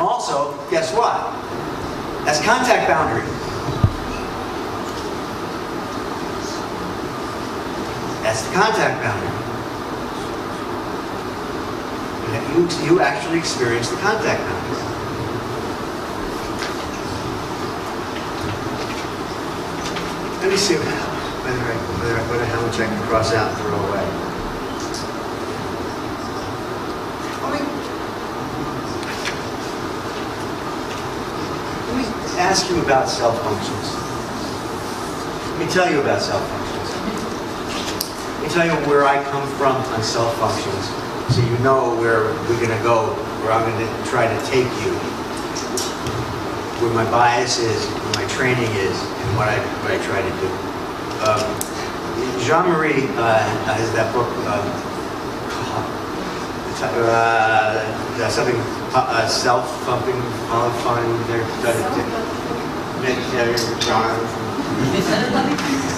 And also, guess what? That's contact boundary. That's the contact boundary. You actually experience the contact boundary. Let me see how much I can cross out and throw away. Let me ask you about self-functions. Let me tell you about self-functions. Let me tell you where I come from on self-functions, so you know where we're going to go, where I'm going to try to take you, where my bias is, where my training is, and what I try to do. Jean-Marie has that book, something self-something,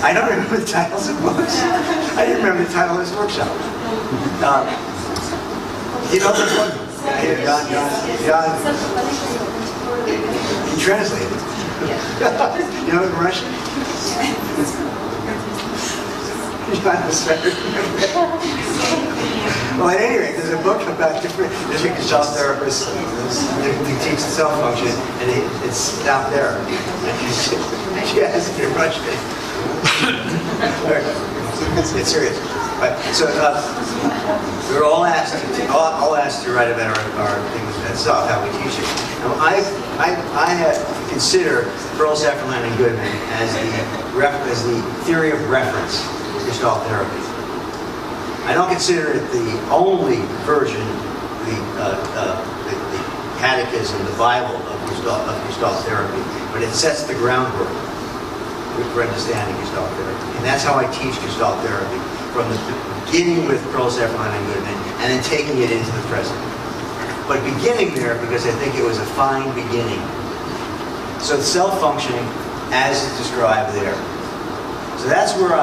I don't remember the titles of books. I didn't remember the title of this workshop. You know the book? John. He translated. You know it in Russian? Well, at any rate, there's a book about different gestalt therapists who teach self-function, and it's out there. She has it in Russian. It's serious. Right. So we're all asked to write about our things about self, how we teach it. Now, I consider Pearl's, Efferland, and Goodman as the theory of reference for Gestalt therapy. I don't consider it the only version, the catechism, the Bible of Gestalt therapy, but it sets the groundwork for understanding Gestalt therapy. And that's how I teach Gestalt therapy, from the beginning with Pearl's, Efferland, and Goodman, and then taking it into the present. But beginning there because I think it was a fine beginning. So self-functioning as it's described there. So that's where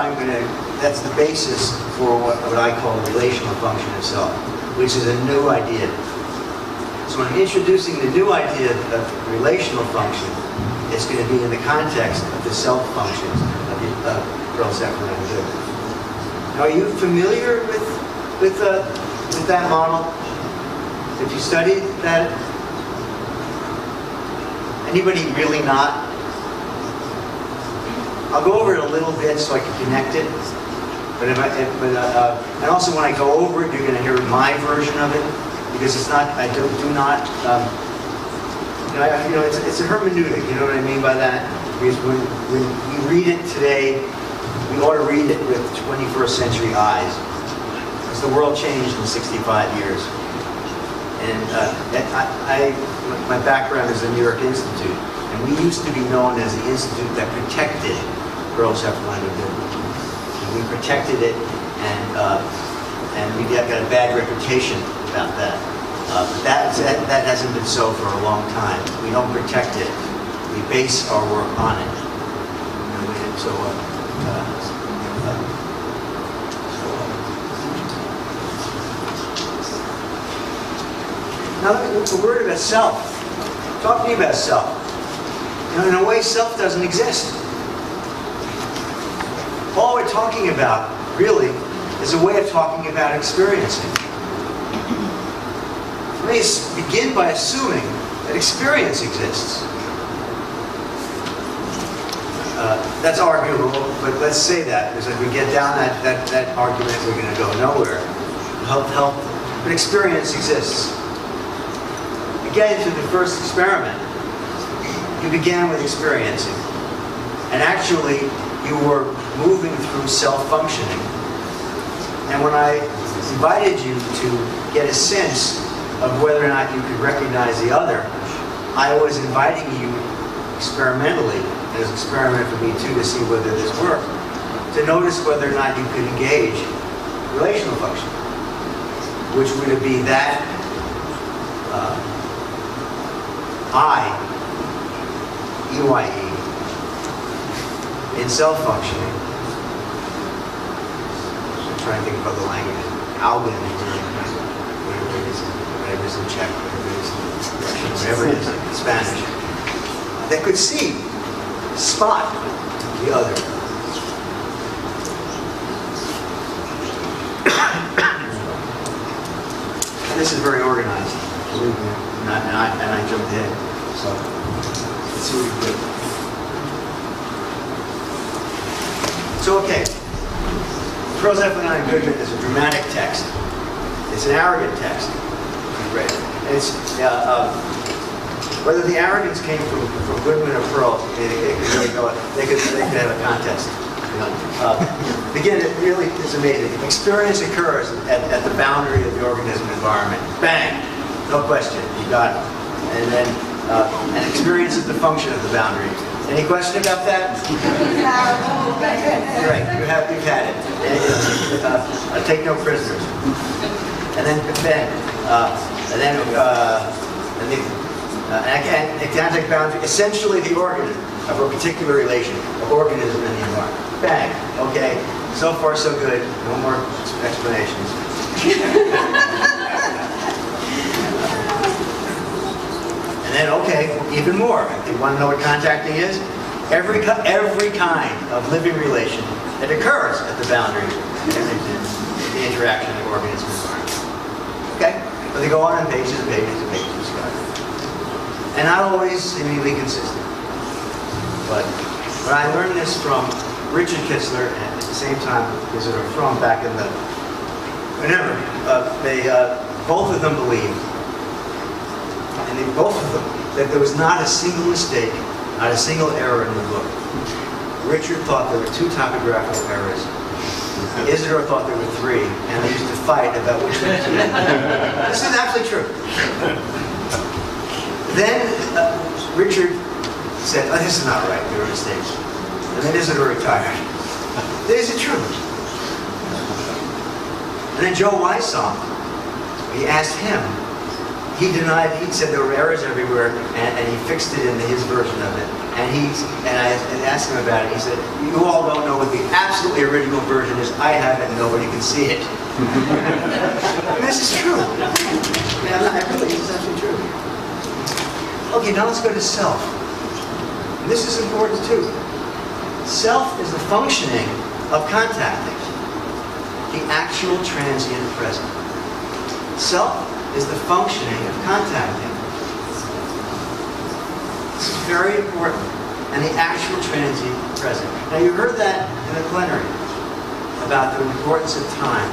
that's the basis for what I call the relational function of self, which is a new idea. So when I'm introducing the new idea of relational function, it's going to be in the context of the self-functions of Pearl's, Efferland, and Goodman. Now, are you familiar with that model? Have you studied that? Anybody really not? I'll go over it a little bit so I can connect it. And also when I go over it, you're going to hear my version of it, because it's not. I do not. It's a hermeneutic. You know what I mean by that? Because when we read it today, we ought to read it with 21st century eyes, because the world changed in 65 years. And my background is the New York Institute, and we used to be known as the institute that protected Pearl's, Efferland, and Goodman. We protected it, and we got a bad reputation about that. But that hasn't been so for a long time. We don't protect it. We base our work on it. Now, a word about self. Talk to me about self. In a way, self doesn't exist. All we're talking about, really, is a way of talking about experiencing. Let me begin by assuming that experience exists. That's arguable, but let's say that, because if we get down that argument, we're going to go nowhere. Help. But experience exists. Again, to the first experiment, you began with experiencing. And actually, you were moving through self-functioning. And when I invited you to get a sense of whether or not you could recognize the other, I was inviting you experimentally, as an experiment for me too, to see whether this worked, to notice whether or not you could engage relational function, which would be that EYE, in self-functioning. I'm trying to think about the language. Alvin, whatever it is in Czech, whatever it is. Russian, whatever it is, in Spanish, that could see, spot the other. This is very organized, believe me, and I jumped ahead. So let's see what we do. So okay, prose eponyme Goodman is a dramatic text. It's an arrogant text. Right. It's whether the arrogance came from Goodman or Pearl, they could have a contest. Again, it really is amazing. Experience occurs at the boundary of the organism environment. Bang! No question. You got it. And then, and experience is the function of the boundary. Any question about that? Right. You've had it. Take no prisoners. And then, agnostic boundary, essentially the organ of a particular relation, of organism and the environment. Bang. Okay. So far, so good. No more explanations. And then, okay, even more. You want to know what contacting is? Every kind of living relation that occurs at the boundary of the interaction of organism and environment. Okay? But they go on pages and pages and pages. And not always seemingly consistent. But I learned this from Richard Kitzler, and at the same time, Visitor from back in the, whenever, both of them believed, and both of them, that there was not a single mistake, not a single error in the book. Richard thought there were 2 typographical errors. Isidore thought there were 3, and they used to fight about which one to make. This is absolutely true. Then Richard said, oh, this is not right, there were mistakes. And then Isidore retired. Is it true? And then Joe Weiss saw him. He asked him. He denied, he said there were errors everywhere, and he fixed it in his version of it. And I asked him about it. He said, you all don't know what the absolutely original version is. I have it and nobody can see it. And this is true. This is absolutely true. Okay, now let's go to self. And this is important too. Self is the functioning of contacting, the actual transient present. Self is the functioning of contacting. This is very important. And the actual transient present. Now you heard that in the plenary about the importance of time.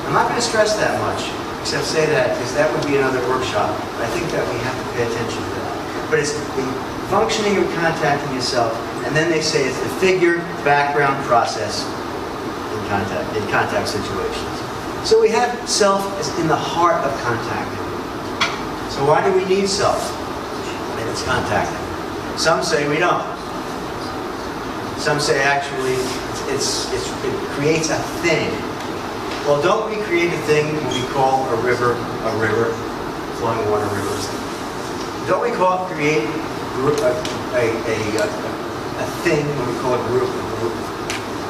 I'm not going to stress that much, except say that because that would be another workshop. I think that we have to pay attention to that. But it's the functioning of contacting yourself, and then they say it's the figure background process in contact situations. So we have self as in the heart of contacting. So why do we need self? And it's contacting. Some say we don't. Some say actually it creates a thing. Well, don't we create a thing when we call a river, flowing water rivers? Don't we create a thing when we call a group a group?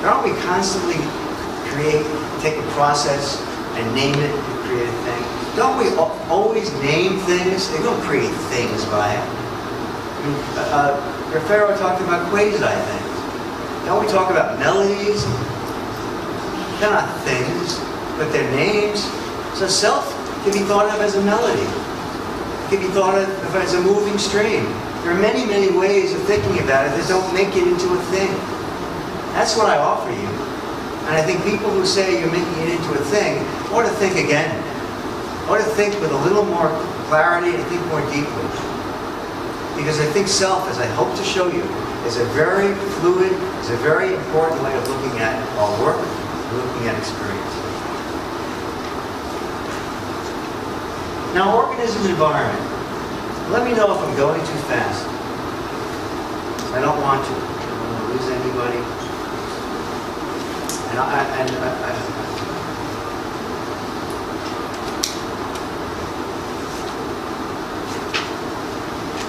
Don't we constantly take a process and name it and create a thing? Don't we always name things? They don't create things by it. I mean, Pharaoh talked about quasi-things. Don't we talk about melodies? They're not things, but they're names. So self can be thought of as a melody. It can be thought of as a moving stream. There are many, many ways of thinking about it that don't make it into a thing. That's what I offer you. And I think people who say you're making it into a thing ought to think again. Ought to think with a little more clarity and think more deeply. Because I think self, as I hope to show you, is a very fluid, is a very important way of looking at our work, looking at experience. Now, organism environment. Let me know if I'm going too fast. I don't want to. I don't want to lose anybody.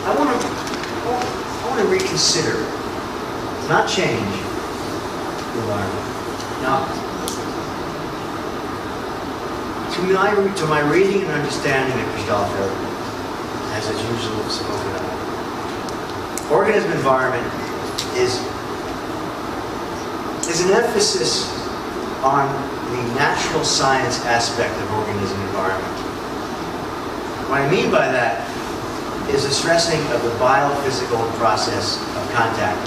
I want to reconsider, not change the environment. Now, to my reading and understanding of gestalt therapy, as it's usually spoken of. Organism environment is an emphasis on the natural science aspect of organism environment. What I mean by that is the stressing of the biophysical process of contact.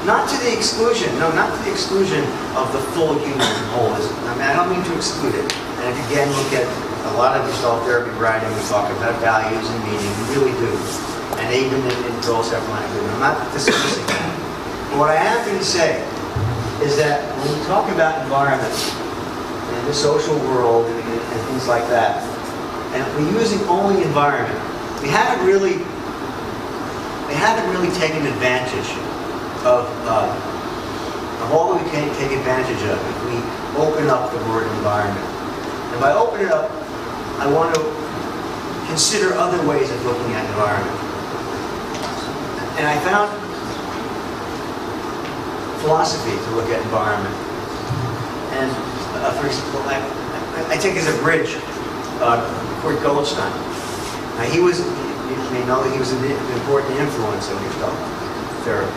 Not to the exclusion, no, not to the exclusion of the full human holism. I mean, I don't mean to exclude it. And if you again look at a lot of gestalt therapy writing, we talk about values and meaning, we really do. And even in relational-phenomenology, I'm not dismissing that. But what I am going to say is that when we talk about environment and the social world and things like that, and we're using only environment, we haven't really taken advantage of all that we can take advantage of if we open up the word environment. And by opening it up, I want to consider other ways of looking at environment. And I found philosophy to look at environment. And for example, I take as a bridge Kurt Goldstein. Now he was, you may know that he was an important influence on gestalt therapy,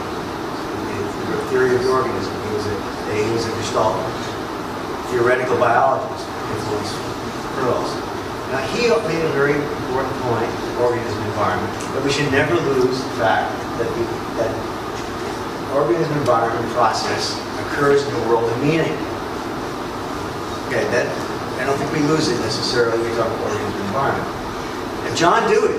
the theory of the organism. He was a gestalt theoretical biologist, influenced Pearls. Now he made a very important point, organism environment, that we should never lose the fact that that organism environment process occurs in the world of meaning. Okay, that I don't think we lose it necessarily when we talk about organism environment. And John Dewey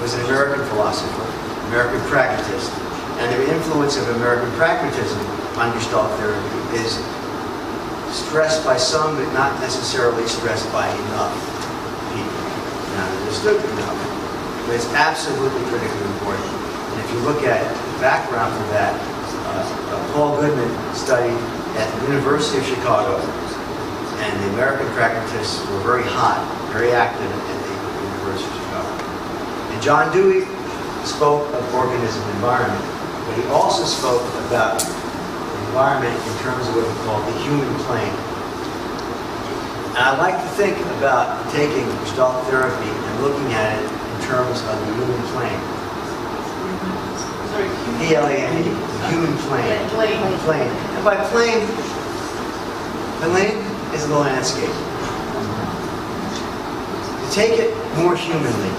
was an American philosopher, American pragmatist, and the influence of American pragmatism on gestalt therapy is stressed by some, but not necessarily stressed by enough people. Not understood enough. But it's absolutely critically important. And if you look at the background for that, Paul Goodman studied at the University of Chicago, and the American pragmatists were very hot, very active at the University of Chicago. And John Dewey spoke of organism environment, but he also spoke about the environment in terms of what we call the human plane. And I like to think about taking gestalt therapy and looking at it in terms of the human plane. P-L-A-N-E, the human plane. Plane. And by plane, is the landscape. To take it more humanly.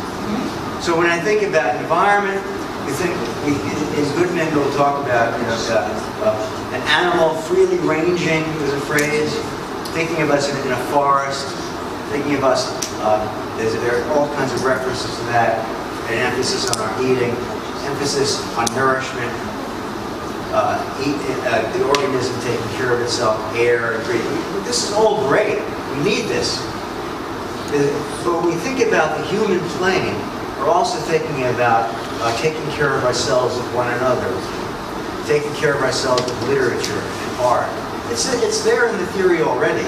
So when I think about environment, we think, in Goodman will talk about an animal freely ranging is a phrase, thinking of us in a forest, thinking of us, there are all kinds of references to that, an emphasis on our eating, emphasis on nourishment, the organism taking care of itself, air and breathing. This is all great. We need this. But when we think about the human plane, we're also thinking about taking care of ourselves with one another, taking care of ourselves with literature and art. It's there in the theory already,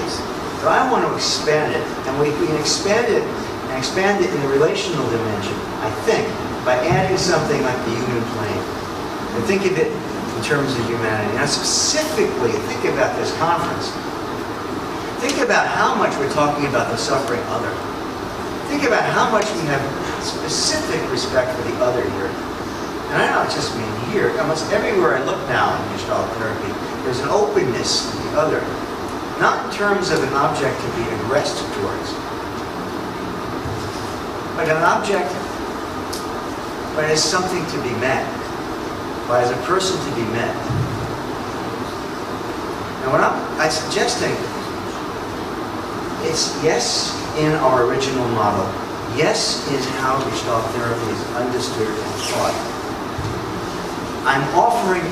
but I want to expand it. And we can expand it in the relational dimension, I think, by adding something like the human plane. And think of it in terms of humanity. Now specifically, think about this conference. Think about how much we're talking about the suffering other. Think about how much we have specific respect for the other here. And I don't just mean here, almost everywhere I look now in gestalt therapy, there's an openness to the other. Not in terms of an object to be aggressed towards, but an object, but as something to be met, but as a person to be met. Now what I'm suggesting, it's yes in our original model, yes in how gestalt therapy is understood and taught. I'm offering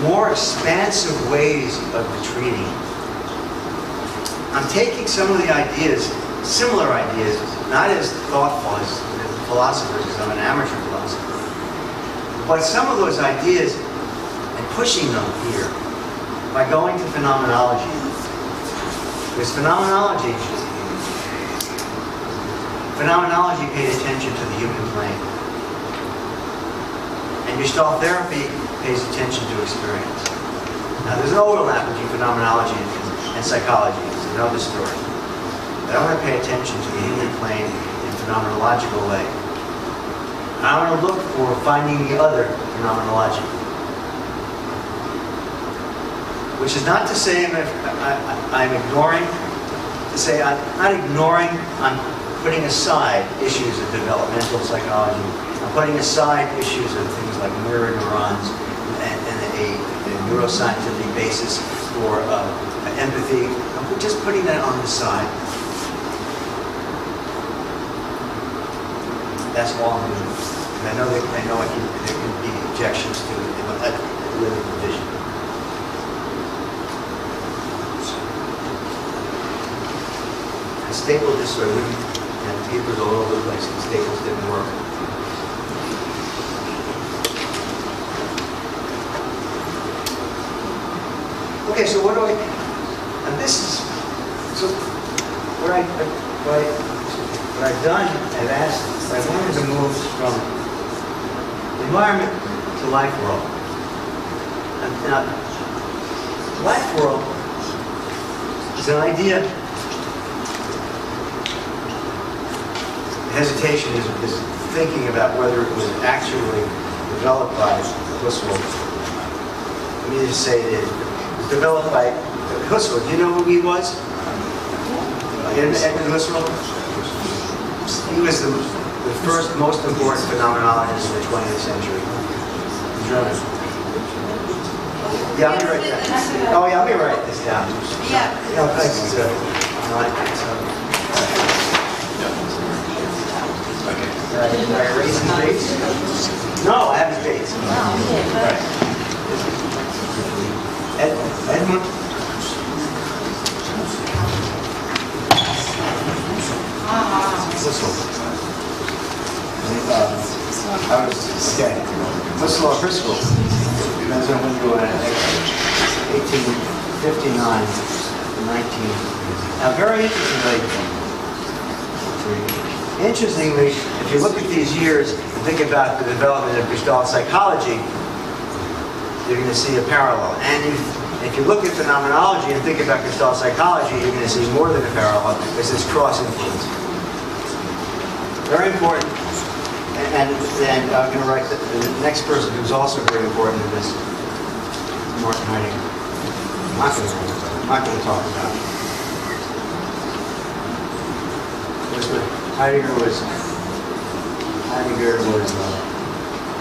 more expansive ways of treating. I'm taking some of the ideas, similar ideas, not as thoughtful as philosophers, because I'm an amateur philosopher, but some of those ideas and pushing them here by going to phenomenology. Because phenomenology paid attention to the human plane. And gestalt therapy pays attention to experience. Now there's an overlap between phenomenology and psychology. It's another story. But I want to pay attention to the human plane in a phenomenological way. And I want to look for finding the other phenomenology. Which is not to say I'm ignoring, to say I'm not ignoring, I'm putting aside issues of developmental psychology. I'm putting aside issues of things like mirror neurons and a neuroscientific basis for empathy. I'm just putting that on the side. That's all I'm doing. And I know there can be objections to living division. I stapled this so I wouldn't, and the papers all over the place, and the staples didn't work. Okay, so what do I, and this is, so what I've done, I've asked, I wanted to move from environment to life world. And now, life world is an idea. Hesitation is thinking about whether it was actually developed by Husserl. Let me just say it was developed by Husserl. Do you know who he was? Edmund Husserl? He was the first most important phenomenologist in the 20th century. German. Yeah, let me write that. Oh yeah, let me write this down. Yeah. Yeah, thanks. Did I erase his dates? No, I have his dates. Right. Edmund. Husserl. Okay. Husserl. That's when you were 1859 to 19. Now, very interestingly, if you look at these years and think about the development of Gestalt psychology, you're going to see a parallel. And if you look at phenomenology and think about Gestalt psychology, you're going to see more than a parallel. There's this cross-influence. Very important. And I'm going to write the next person who's also very important in this, Martin Heidegger. I'm not going to talk about it. Heidegger was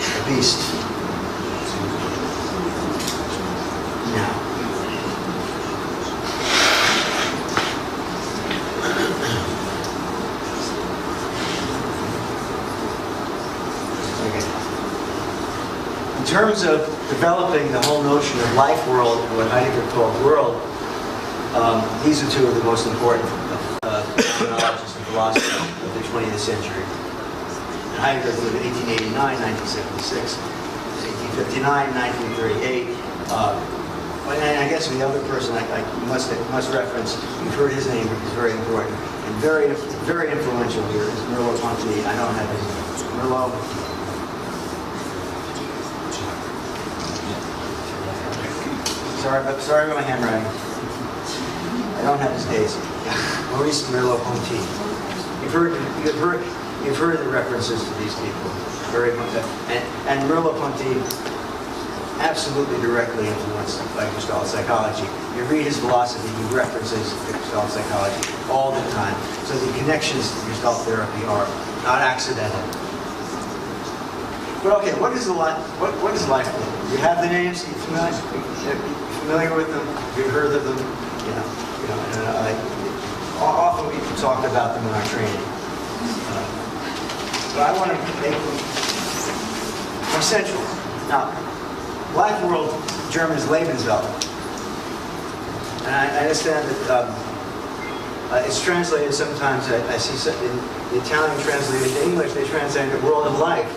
a beast. Now, in terms of developing the whole notion of life world and what Heidegger called world, these are two of the most important phenomenologists and philosophers of the 20th century. And Heidegger lived in 1889, 1976, 1859, 1938. And I guess the other person I must reference, you've heard his name, which is very important, and very influential here, is Merleau-Ponty. I don't have his name. Merleau. Sorry about my handwriting. I don't have his dates. Maurice Merleau-Ponty. You've heard the references to these people, very much. And Merleau-Ponty absolutely directly influenced by Gestalt psychology. You read his philosophy, he references Gestalt psychology all the time. So the connections to Gestalt therapy are not accidental. But okay, what is life? You have the names. You familiar with them? You've heard of them? Often we talk about them in our training. But I want to make them essential. Now, life world, German is Lebenswelt. And I understand that it's translated sometimes, I see in the Italian translated to English, they translate it world of life.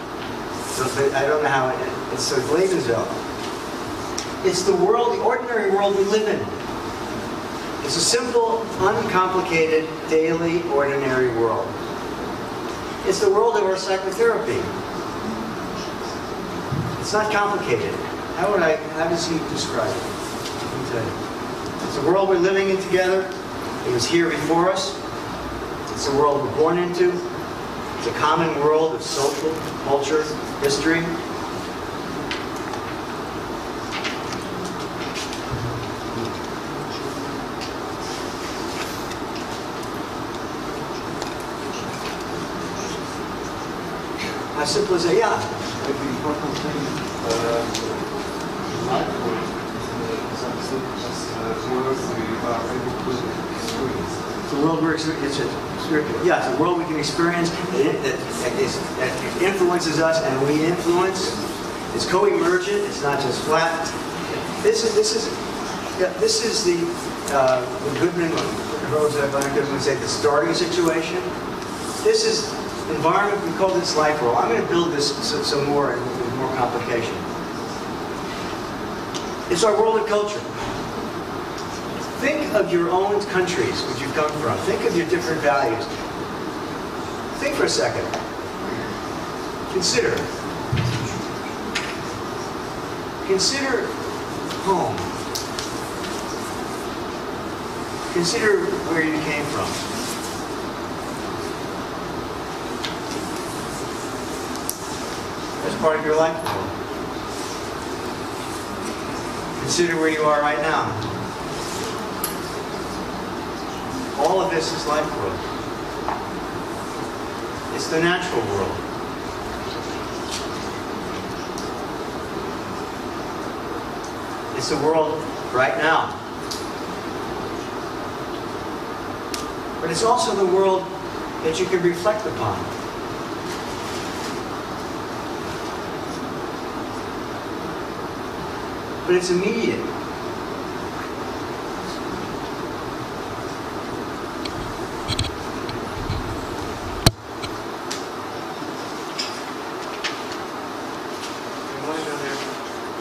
So I don't know how it's so Lebenswelt. It's the world, the ordinary world we live in. It's a simple, uncomplicated, daily, ordinary world. It's the world of our psychotherapy. It's not complicated. How does he describe it? Let me tell you. It's the world we're living in together. It was here before us. It's the world we're born into. It's a common world of social, culture, history. How simple is it? Yeah. The important thing life work is understood as world we are able to experience. The world we're experiencing, yeah, it's a world we can experience that influences us and we influence. It's co-emergent. It's not just flat. This is the Goodman would say the starting situation. This is environment. We call this life world. I'm going to build this some more with more complication. It's our world of culture. Think of your own countries, which you've come from. Think of your different values. Think for a second. Consider. Consider home. Consider where you came from. As part of your life. Consider where you are right now. All of this is life world. It's the natural world. It's the world right now. But it's also the world that you can reflect upon. But it's immediate.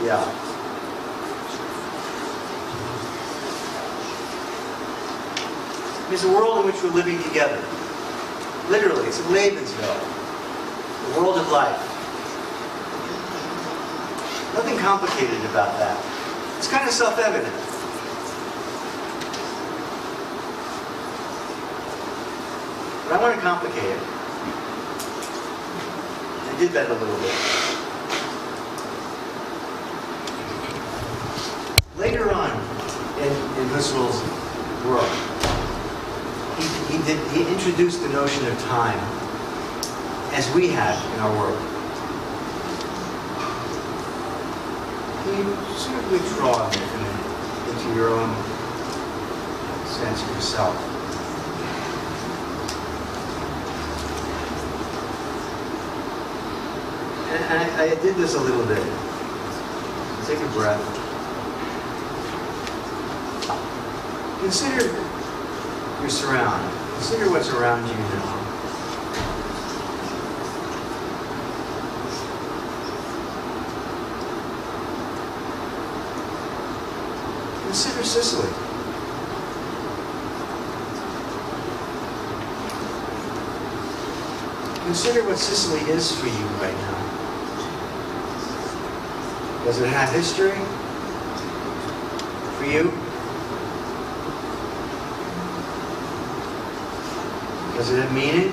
Yeah. It's a world in which we're living together. Literally, it's a Lebenswelt. The world of life. Nothing complicated about that. It's kind of self-evident. But I want to complicate it. I did that a little bit. Later on in Husserl's work, he introduced the notion of time as we have in our work. Can you sort of withdraw a minute into your own sense of yourself? And I did this a little bit. Take a breath. Consider your surroundings. Consider what's around you now. Consider Sicily. Consider what Sicily is for you right now. Does it have history for you? Does it have meaning?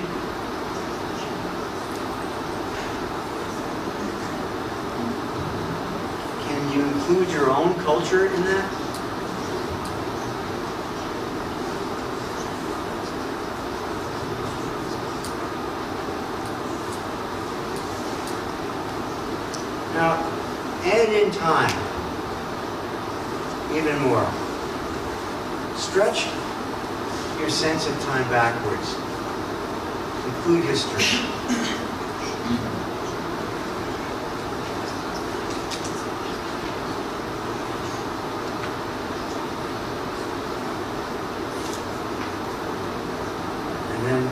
Can you include your own culture in that? Now, add in time even more. Stretch your sense of time backwards. Include history. And then,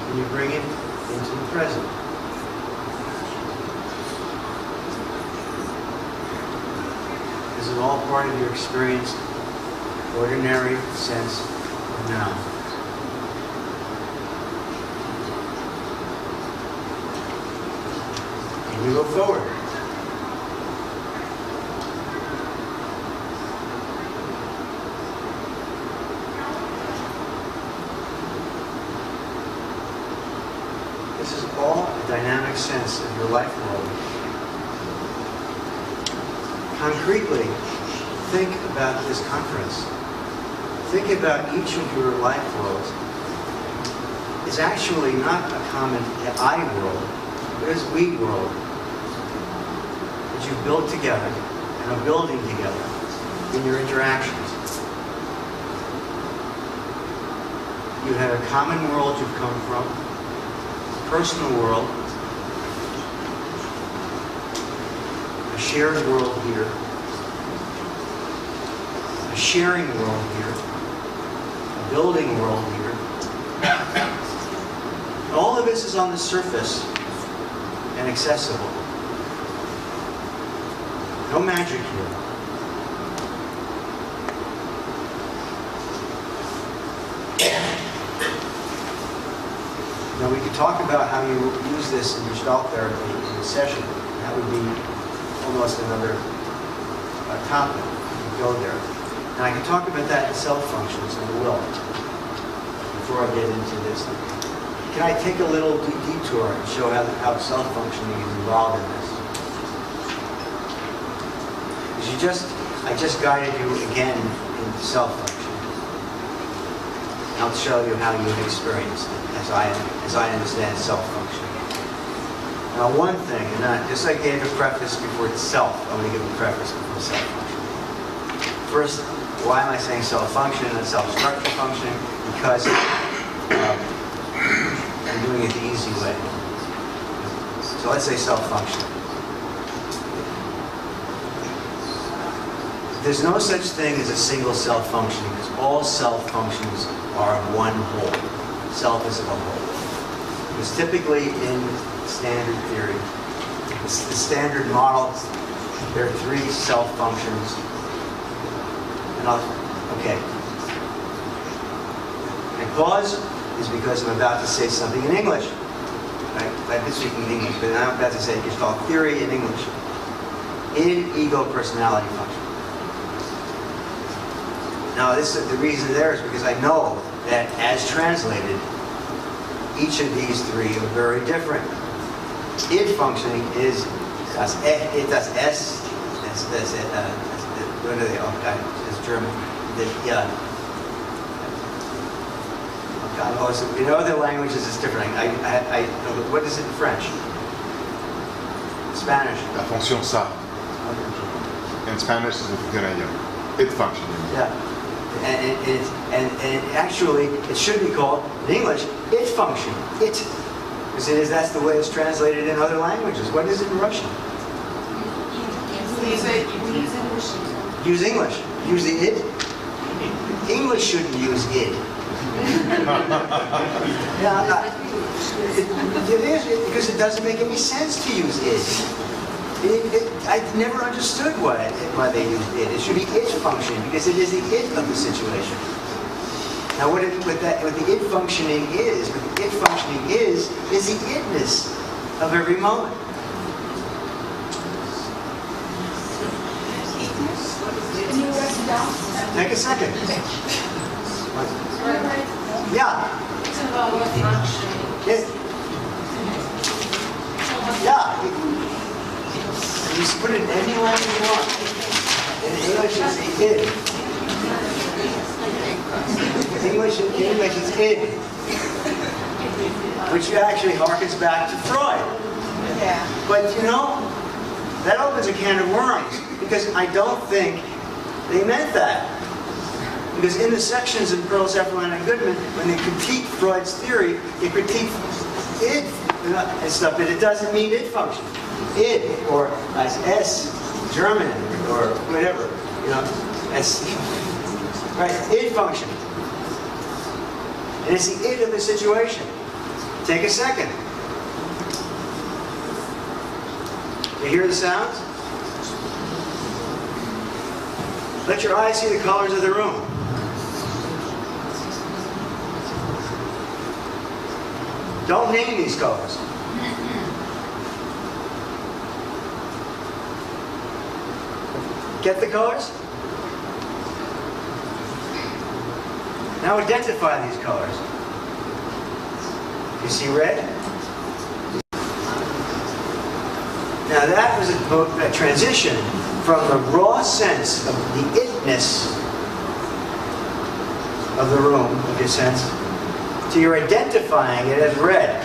can you bring it into the present? Is it all part of your experienced, ordinary sense of now? We look forward. sense of your life world. Concretely, think about this conference. Think about each of your life worlds. It's actually not a common I world, but it's we world that you build together and are building together in your interactions. You have a common world you've come from, a personal world, a shared world here, a sharing world here, a building world here. All of this is on the surface and accessible. No magic here. Now we could talk about how you use this in gestalt therapy in a session. That would be almost another topic. You could go there. Now I can talk about that in self-functions and the will before I get into this. Can I take a little detour and show how self-functioning is involved in this? Because I just guided you again into self-functioning. I'll show you how you experience it as I understand self-functioning. Now one thing, and just like I gave a preface before self, I'm going to give a preface before self-functioning. First, why am I saying self-functioning and self-structure functioning? Because I'm doing it the easy way. So let's say self-functioning. There's no such thing as a single self-functioning, because all self-functions are one whole. Self is of a whole. Because typically in standard theory, the standard model, there are three self-functions. And okay. My pause is because I'm about to say something in English. I've been speaking in English, but I'm about to say gestalt theory in English. Id, ego, personality function. Now, the reason there is because I know that as translated, each of these three are very different. Id functioning is das S, what are they? Oh, it's German. In other languages it's different. What is it in French? Spanish? La fonction ça. In Spanish is id function. Yeah. And actually, it should be called, in English, it function. It. Because that's the way it's translated in other languages. What is it in Russian? Use English. Use the id. English shouldn't use id. Yeah, it is, because it doesn't make any sense to use id. I never understood why they used it. It should be id function, because it is the id of the situation. Now what the id functioning is the idness of every moment. Take a second. Yeah. It's about functioning. Yeah. You just put it in any language you want. In English, it's id. In English, it's id. Which actually harkens back to Freud. Yeah. But you know, that opens a can of worms, because I don't think they meant that. Because in the sections in Pearl, Sefferman, and Goodman, when they critique Freud's theory, they critique id and stuff, but it doesn't mean id function. Id, or as S, German, or whatever, you know, as, right, id function. And it's the id of the situation. Take a second. You hear the sounds? Let your eyes see the colors of the room. Don't name these colors. Get the colors? Now identify these colors. You see red? Now that was a transition from the raw sense of the itness of the room, of your sense, to your identifying it as red.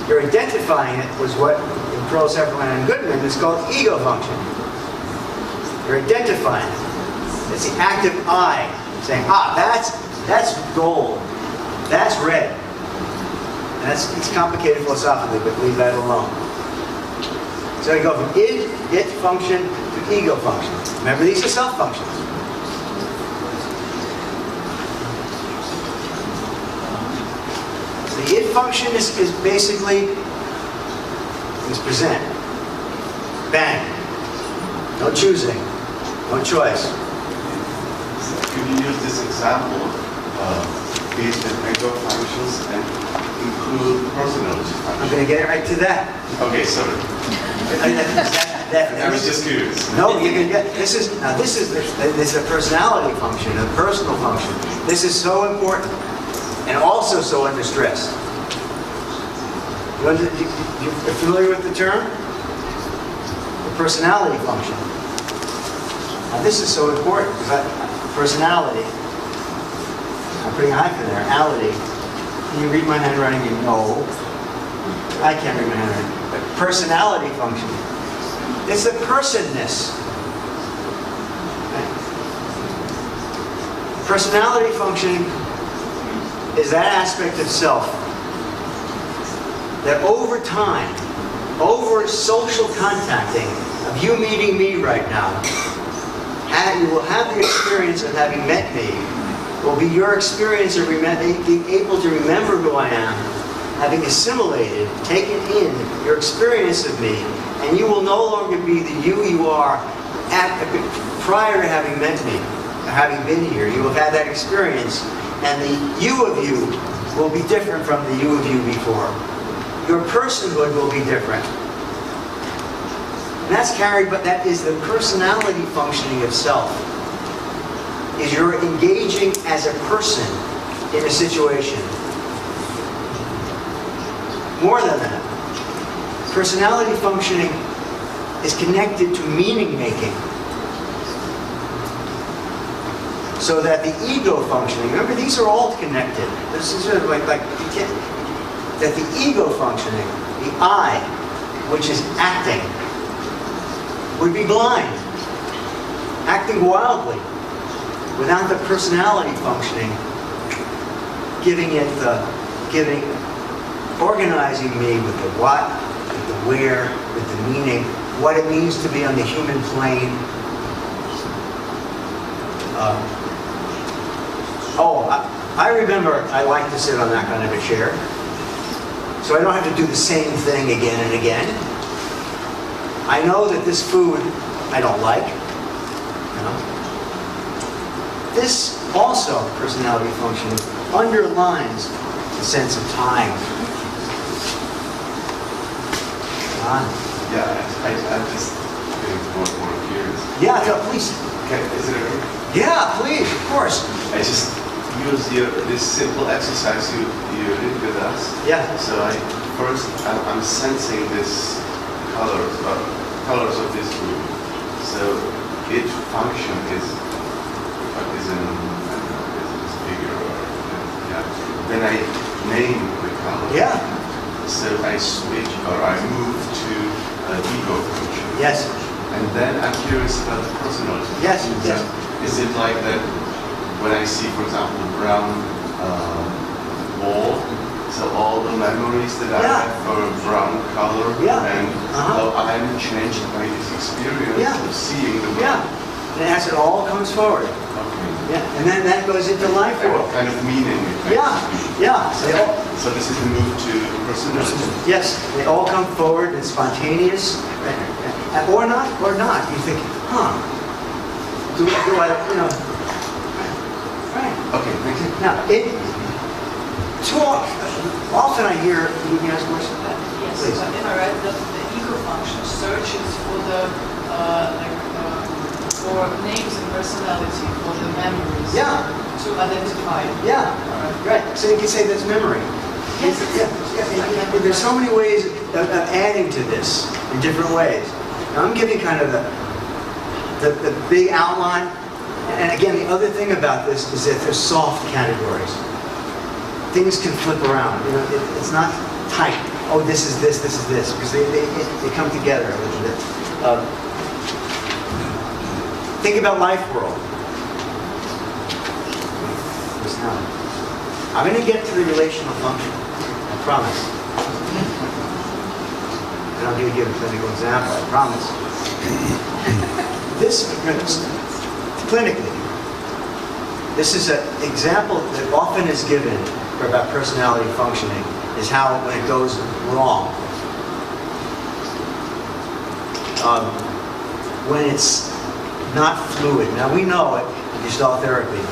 Your identifying it was what, in Pearl, Sefferman, and Goodman, is called ego function. You're identifying it. It's the active I saying, that's gold, that's red. And it's complicated philosophically, but leave that alone. So you go from it function to ego function. Remember, these are self-functions. So the it function is basically, is present. Bang. No choosing. No choice. Could you use this example based on ego functions and include personality functions? I'm going to get it right to that. Okay, sorry. I was just curious. No, you can get this is a personality function, a personal function. This is so important, and also so under stress. You're familiar with the term? The personality function. Now this is so important because personality. I'm putting a hyphen there. Ality. Can you read my handwriting? No. I can't read my handwriting. But personality function. It's the personness. Okay. Personality functioning is that aspect of self that over time, over social contacting of you meeting me right now, you will have the experience of having met me. Will be your experience of being able to remember who I am, having assimilated, taken in your experience of me, and you will no longer be the you are prior to having met me, or having been here. You will have had that experience, and the you of you will be different from the you of you before. Your personhood will be different. And that's carried, but that is the personality functioning of self. Is you're engaging as a person in a situation. More than that, personality functioning is connected to meaning making. So that the ego functioning, remember these are all connected. This is sort of like you can't, that the ego functioning, the I, which is acting, would be blind, acting wildly, without the personality functioning, organizing me with the what, with the where, with the meaning, what it means to be on the human plane. I remember I like to sit on that kind of a chair, so I don't have to do the same thing again and again. I know that this food I don't like. You know? This also, personality functioning, underlines the sense of time. Yeah, I'm just getting more curious. Yeah, no, please. Okay, is it okay? Yeah, please, of course. I just use this simple exercise you did with us. Yeah. So I'm sensing this colors of this room. So each function is this figure. Then I name the color. Yeah. So I switch or I move to ego function. Yes. And then I'm curious about the personality. Yes. So Yes. is it like that when I see, for example, a brown ball, so all the memories that I Yeah. have for a brown color, Yeah. and how I'm changed by this experience Yeah. of seeing the Yeah. world? And as it all comes forward. Okay. Yeah. And then that goes into life What work. kind of meaning? Yeah. Yeah. So they all, So this is the move to personality. yes, they all come forward and spontaneous, or not, or not. You think, do I, you know, right. Okay, thank you. Now, too often I hear, you can ask a question? Yes, Please. but then I read that the ego function searches for the for names and personality, for the memories. Yeah. To identify. Yeah, right. So you can say that's memory. Yes. Yeah. There's so many ways of adding to this in different ways. Now I'm giving kind of the big outline. And again, the other thing about this is that there's soft categories. Things can flip around. You know, it's not tight. Oh, this is this is this, because they come together a little bit. Think about life world. I'm going to get to the relational function, I promise. And I'm going to give a clinical example, I promise. This, clinically, this is an example that often is given for about personality functioning, is how when it goes wrong. When it's not fluid. Now we know it in gestalt therapy.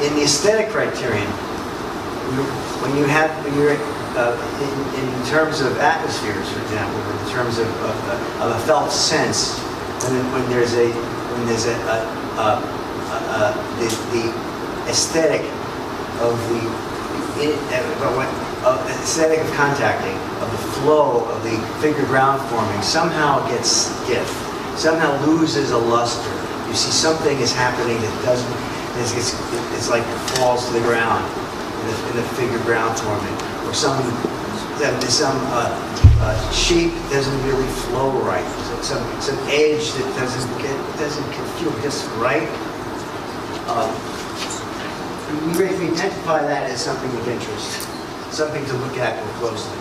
In the aesthetic criterion, when you're in terms of atmospheres, for example, or in terms of a felt sense, when there's the aesthetic of aesthetic of contacting, of the flow of the figure ground forming, somehow gets stiff, somehow loses a luster. You see something is happening that doesn't. It's like it falls to the ground in the figure ground forming, or some shape doesn't really flow right. Some edge that doesn't feel just right. We identify that as something of interest, something to look at more closely.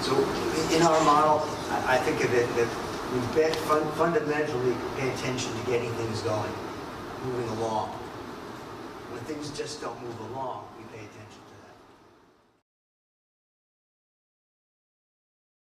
So in our model, I think of it that we fundamentally pay attention to getting things going, moving along. When things just don't move along, we pay attention to